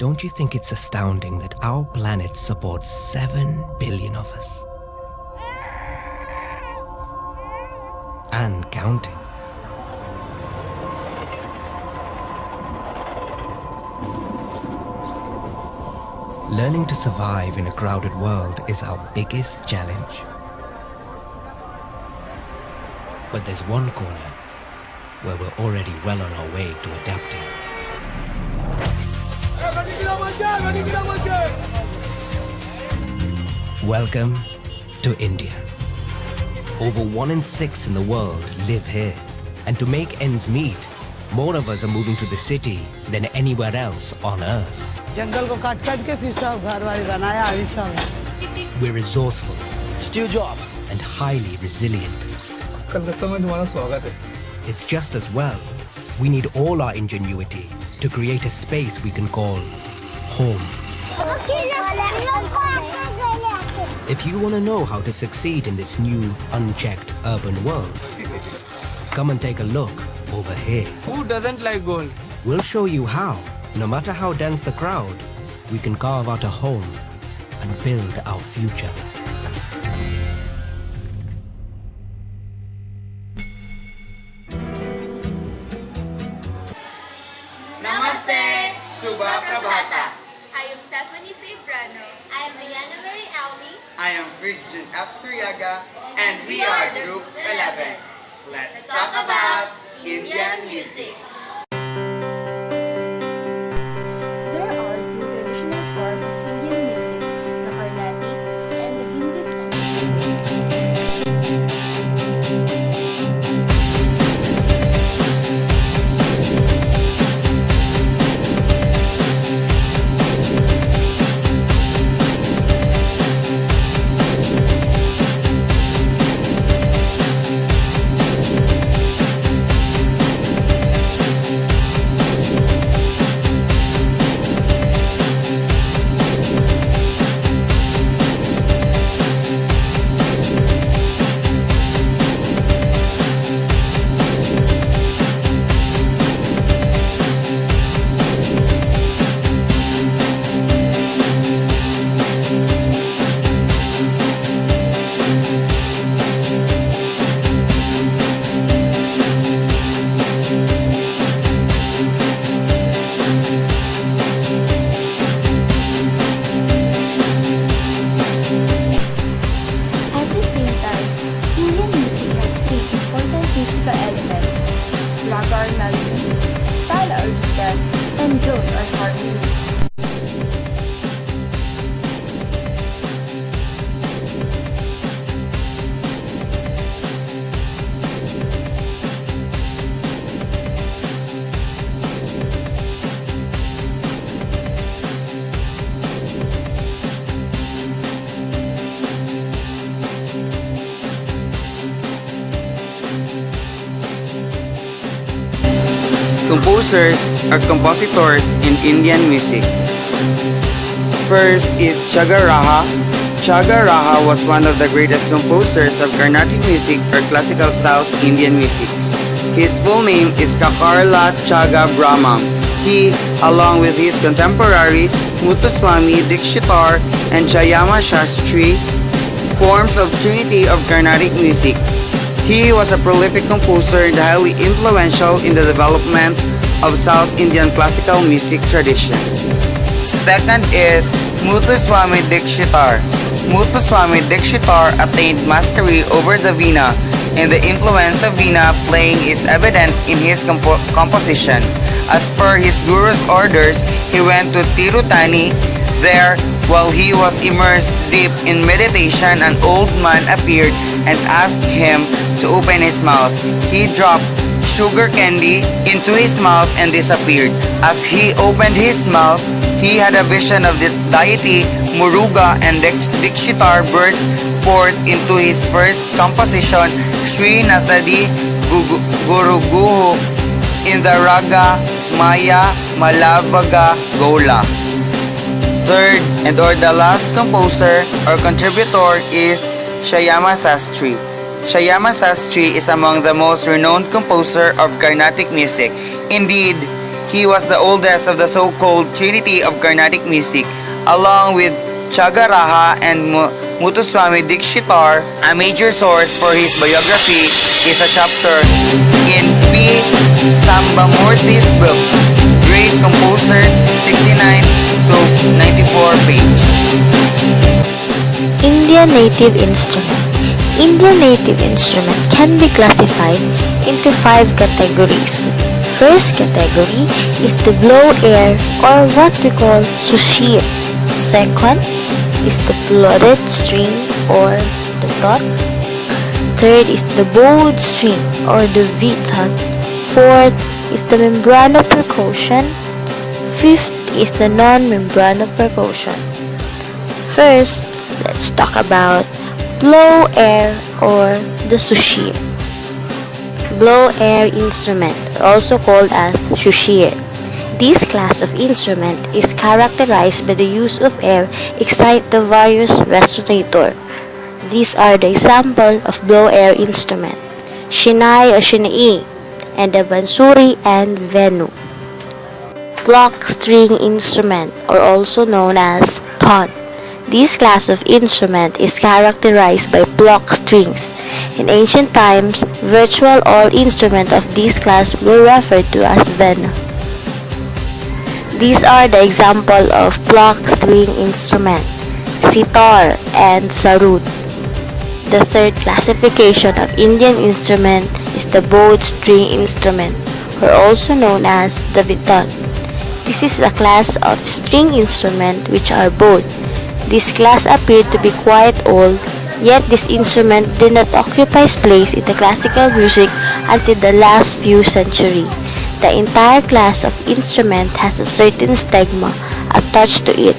Don't you think it's astounding that our planet supports 7 billion of us? And counting. Learning to survive in a crowded world is our biggest challenge. But there's one corner where we're already well on our way to adapting. Welcome to India. Over 1 in 6 in the world live here. And to make ends meet, more of us are moving to the city than anywhere else on Earth. जंगल को काट काट के फिर सब घर वाली बनाया अभी सब We're resourceful Steal jobs. and highly resilient. Calcutta में तुम्हारा स्वागत है. It's just as well, we need all our ingenuity to create a space we can call home. If you want to know how to succeed in this new, unchecked urban world, come and take a look over here. Who doesn't like gold? We'll show you how, no matter how dense the crowd, we can carve out a home and build our future. Namaste! Subha Prabhata. I am Stephanie Sebrano. I am Ayana Mary Alvi. I am Christian F. Suryaga, and we are Group 11. Let's talk about Indian music. There are two traditional forms of Indian music, the Carnatic and the Hindustani. At the same time, Indian music has three important musical elements: raga or melody, tala or rhythm, and drone or harmony. Composers or compositors in Indian music. First is Chagga Raha. Chagga Raha was one of the greatest composers of Carnatic music or classical style Indian music. His full name is Kakarla Chagga Brahmam. He, along with his contemporaries Muthuswami Dikshitar and Chayama Shastri, forms of trinity of Carnatic music. He was a prolific composer and highly influential in the development of South Indian classical music tradition. Second is Muthuswami Dikshitar. Muthuswami Dikshitar attained mastery over the Veena, and the influence of Veena playing is evident in his compositions. As per his guru's orders, he went to Tirutani. There, while he was immersed deep in meditation, an old man appeared and asked him to open his mouth. He dropped sugar candy into his mouth and disappeared. As he opened his mouth, he had a vision of the deity Muruga, and Dikshitar burst forth into his first composition, Sri Nathadi Guruguhu, in the raga Maya Malavaga Gola. Third and or the last composer or contributor is Chayama Shastri. Chayama Shastri is among the most renowned composer of Carnatic music. Indeed, He was the oldest of the so-called Trinity of Carnatic music, along with Chagaraha and Muthuswami Dikshitar. A major source for his biography is a chapter in P. Sambamurthy's book, Great Composers, 69 to 94 page. Indian native instrument. Indian native instrument can be classified into 5 categories. First category is the blow air or what we call sushir. Second is the flooded string or the tot. Third is the bowed string or the vitat. Fourth is the membrano percussion. Fifth is the non-membrano percussion. First, let's talk about blow air or the sushir. Blow air instrument, also called as sushir. This class of instrument is characterized by the use of air excite the various resonator. These are the example of blow air instrument: shinai or shinai, and the bansuri and venu. Block string instrument, or also known as tot. This class of instrument is characterized by block strings. In ancient times, virtual all instruments of this class were referred to as vena. These are the example of block string instrument: sitar and sarod. The third classification of Indian instrument is the bowed string instrument, or also known as the vitat. This is a class of string instrument which are bowed. This class appeared to be quite old, yet this instrument did not occupy place in the classical music until the last few centuries. The entire class of instrument has a certain stigma attached to it.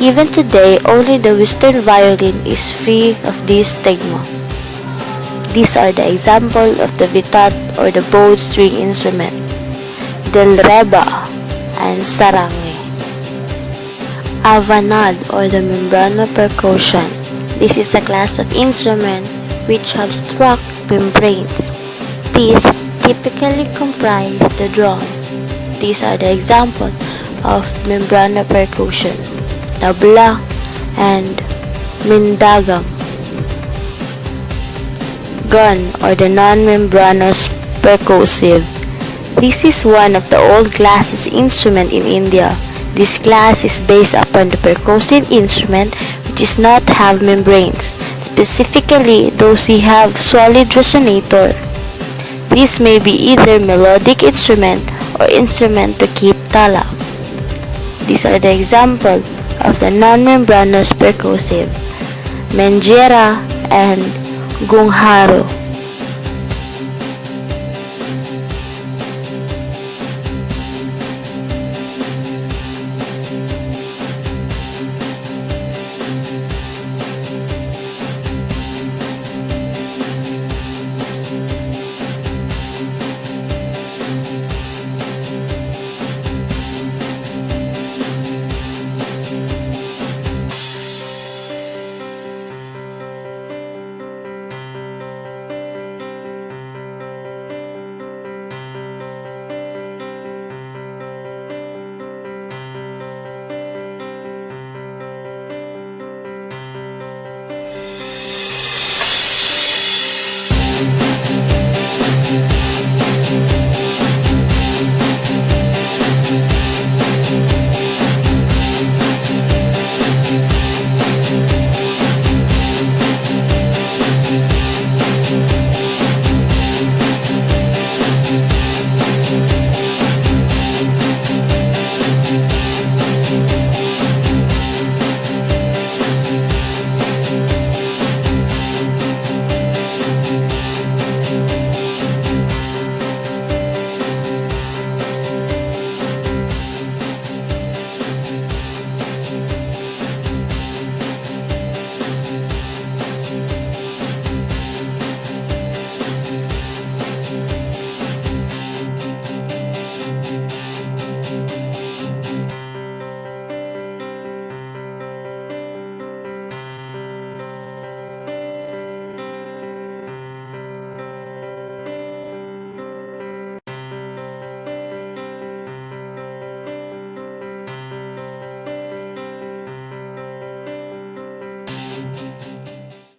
Even today, only the Western violin is free of this stigma. These are the example of the vitat or the bowed string instrument: delreba and sarangi. Avanad or the membrano percussion. This is a class of instrument which have struck membranes. These typically comprise the drum. These are the example of membrano percussion: tabla and mindagam. Gun or the non-membranous percussive. This is one of the old classes instrument in India. This class is based upon the percussive instrument which does not have membranes, specifically those who have solid resonator. This may be either melodic instrument or instrument to keep tala. These are the example of the non-membranous percussive: menjera and gungharo.